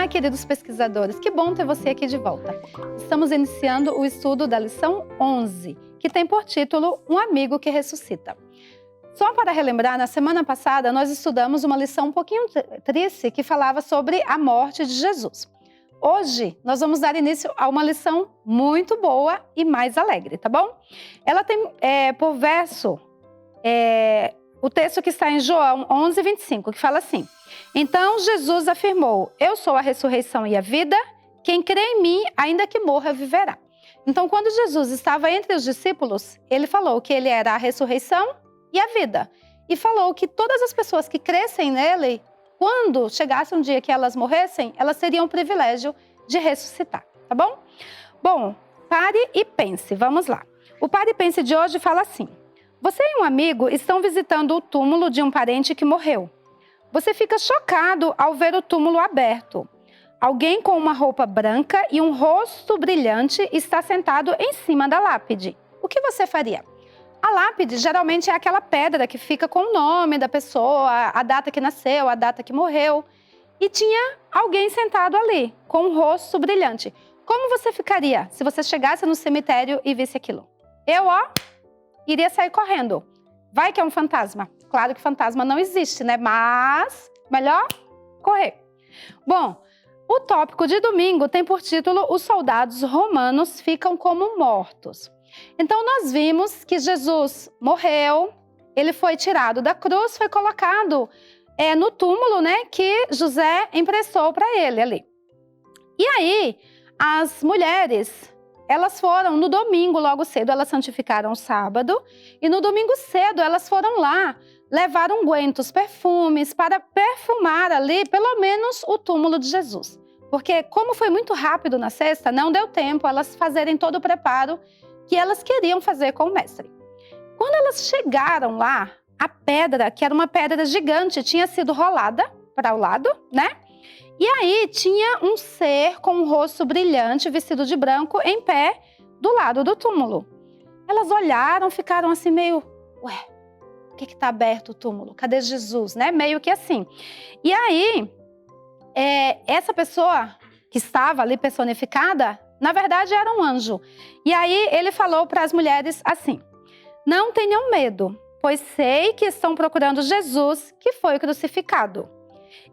Olá, queridos pesquisadores, que bom ter você aqui de volta. Estamos iniciando o estudo da lição 11, que tem por título Um Amigo que Ressuscita. Só para relembrar, na semana passada nós estudamos uma lição um pouquinho triste que falava sobre a morte de Jesus. Hoje nós vamos dar início a uma lição muito boa e mais alegre, tá bom? Ela tem por verso o texto que está em João 11:25, que fala assim: Então Jesus afirmou: Eu sou a ressurreição e a vida, quem crê em mim, ainda que morra, viverá. Então, quando Jesus estava entre os discípulos, ele falou que ele era a ressurreição e a vida. E falou que todas as pessoas que crescem nele, quando chegasse um dia que elas morressem, elas teriam o privilégio de ressuscitar, tá bom? Bom, pare e pense, vamos lá. O Pare e Pense de hoje fala assim: Você e um amigo estão visitando o túmulo de um parente que morreu. Você fica chocado ao ver o túmulo aberto. Alguém com uma roupa branca e um rosto brilhante está sentado em cima da lápide. O que você faria? A lápide geralmente é aquela pedra que fica com o nome da pessoa, a data que nasceu, a data que morreu. E tinha alguém sentado ali, com um rosto brilhante. Como você ficaria se você chegasse no cemitério e visse aquilo? Eu, iria sair correndo. Vai que é um fantasma. Claro que fantasma não existe, né? Mas melhor correr. Bom, o tópico de domingo tem por título Os soldados romanos ficam como mortos. Então nós vimos que Jesus morreu, ele foi tirado da cruz, foi colocado no túmulo, né, que José emprestou para ele ali. E aí, as mulheres, elas foram no domingo logo cedo, elas santificaram o sábado, e no domingo cedo elas foram lá levar ungüentos, perfumes, para perfumar ali pelo menos o túmulo de Jesus. Porque como foi muito rápido na sexta, não deu tempo elas fazerem todo o preparo que elas queriam fazer com o mestre. Quando elas chegaram lá, a pedra, que era uma pedra gigante, tinha sido rolada para o lado, né? E aí tinha um ser com um rosto brilhante, vestido de branco, em pé do lado do túmulo. Elas olharam, ficaram assim meio, ué, por que está aberto o túmulo? Cadê Jesus, né? Meio que assim. E aí, essa pessoa que estava ali personificada, na verdade era um anjo. E aí ele falou para as mulheres assim: Não tenham medo, pois sei que estão procurando Jesus que foi crucificado.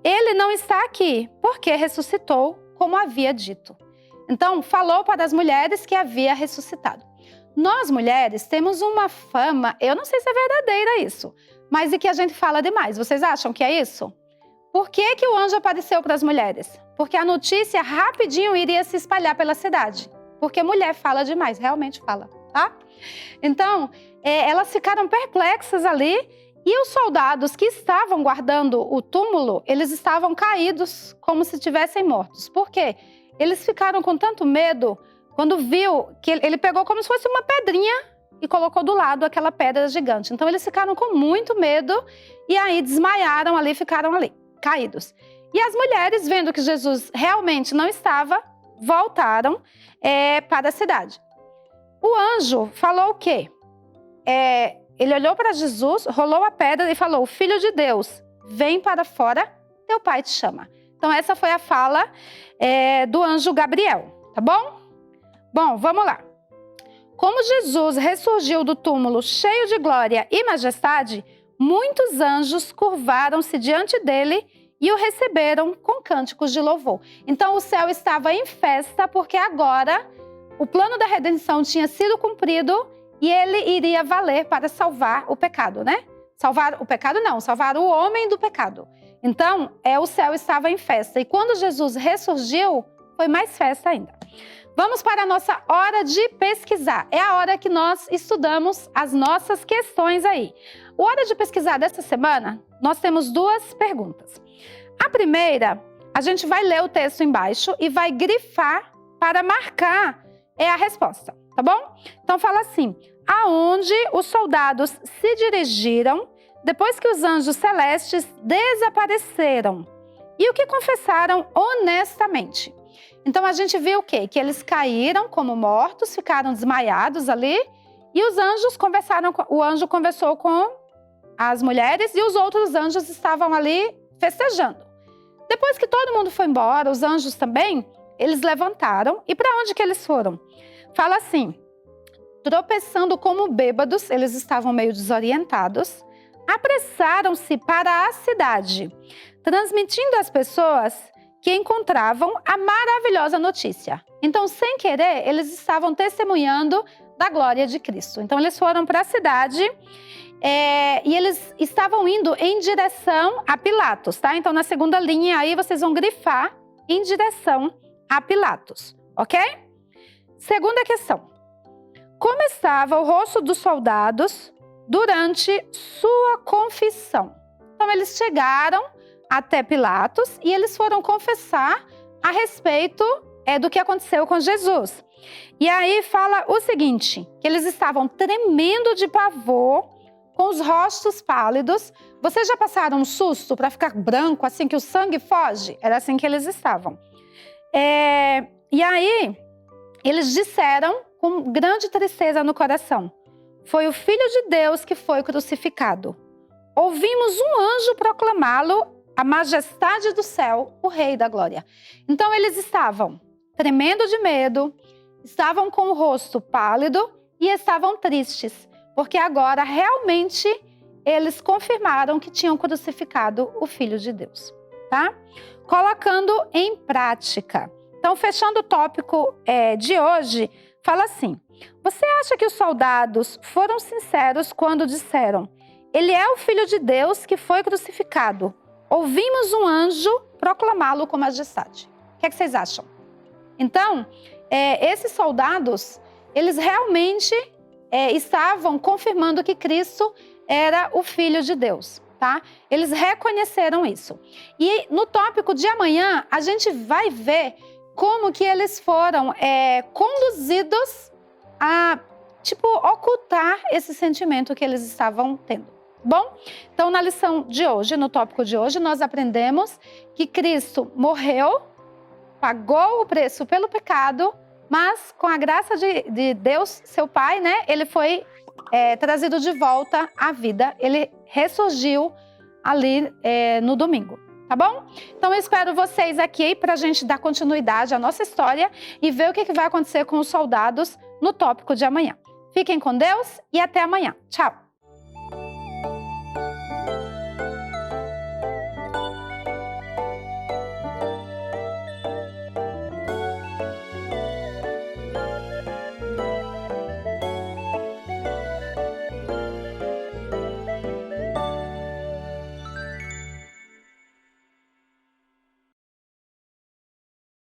Ele não está aqui, porque ressuscitou, como havia dito. Então, falou para as mulheres que havia ressuscitado. Nós, mulheres, temos uma fama, eu não sei se é verdadeira isso, mas é que a gente fala demais. Vocês acham que é isso? Por que que o anjo apareceu para as mulheres? Porque a notícia rapidinho iria se espalhar pela cidade. Porque mulher fala demais, realmente fala, tá? Então, elas ficaram perplexas ali. E os soldados que estavam guardando o túmulo, eles estavam caídos como se estivessem mortos. Por quê? Eles ficaram com tanto medo quando viu que ele pegou como se fosse uma pedrinha e colocou do lado aquela pedra gigante. Então eles ficaram com muito medo e aí desmaiaram ali, ficaram ali, caídos. E as mulheres, vendo que Jesus realmente não estava, voltaram para a cidade. O anjo falou o quê? Ele olhou para Jesus, rolou a pedra e falou: Filho de Deus, vem para fora, teu pai te chama. Então essa foi a fala do anjo Gabriel, tá bom? Bom, vamos lá. Como Jesus ressurgiu do túmulo cheio de glória e majestade, muitos anjos curvaram-se diante dele e o receberam com cânticos de louvor. Então o céu estava em festa porque agora o plano da redenção tinha sido cumprido e ele iria valer para salvar o pecado, né? Salvar o pecado não, salvar o homem do pecado. Então, o céu estava em festa. E quando Jesus ressurgiu, foi mais festa ainda. Vamos para a nossa hora de pesquisar. É a hora que nós estudamos as nossas questões aí. A hora de pesquisar desta semana, nós temos duas perguntas. A primeira, a gente vai ler o texto embaixo e vai grifar para marcar a resposta, tá bom? Então fala assim: aonde os soldados se dirigiram depois que os anjos celestes desapareceram e o que confessaram honestamente. Então a gente viu o quê? Que eles caíram como mortos, ficaram desmaiados ali e os anjos conversaram, o anjo conversou com as mulheres e os outros anjos estavam ali festejando. Depois que todo mundo foi embora, os anjos também, eles levantaram. E para onde que eles foram? Fala assim, tropeçando como bêbados, eles estavam meio desorientados, apressaram-se para a cidade, transmitindo às pessoas que encontravam a maravilhosa notícia. Então, sem querer, eles estavam testemunhando da glória de Cristo. Então, eles foram para a cidade e eles estavam indo em direção a Pilatos, tá? Então, na segunda linha aí, vocês vão grifar em direção a Pilatos, ok? Segunda questão. Como estava o rosto dos soldados durante sua confissão? Então, eles chegaram até Pilatos e eles foram confessar a respeito do que aconteceu com Jesus. E aí fala o seguinte, que eles estavam tremendo de pavor, com os rostos pálidos. Vocês já passaram um susto para ficar branco, assim que o sangue foge? Era assim que eles estavam. E aí, eles disseram com grande tristeza no coração, foi o Filho de Deus que foi crucificado. Ouvimos um anjo proclamá-lo a majestade do céu, o Rei da Glória. Então, eles estavam tremendo de medo, estavam com o rosto pálido e estavam tristes, porque agora realmente eles confirmaram que tinham crucificado o Filho de Deus, tá? Colocando em prática. Então, fechando o tópico de hoje, fala assim, você acha que os soldados foram sinceros quando disseram, ele é o Filho de Deus que foi crucificado? Ouvimos um anjo proclamá-lo com majestade. O que é que vocês acham? Então, esses soldados, eles realmente estavam confirmando que Cristo era o Filho de Deus, tá? Eles reconheceram isso. E no tópico de amanhã, a gente vai ver como que eles foram conduzidos a, ocultar esse sentimento que eles estavam tendo. Bom, então na lição de hoje, no tópico de hoje, nós aprendemos que Cristo morreu, pagou o preço pelo pecado, mas com a graça de Deus, seu Pai, né, ele foi trazido de volta à vida, ele ressurgiu ali no domingo, tá bom? Então eu espero vocês aqui para a gente dar continuidade à nossa história e ver o que vai acontecer com os soldados no tópico de amanhã. Fiquem com Deus e até amanhã. Tchau!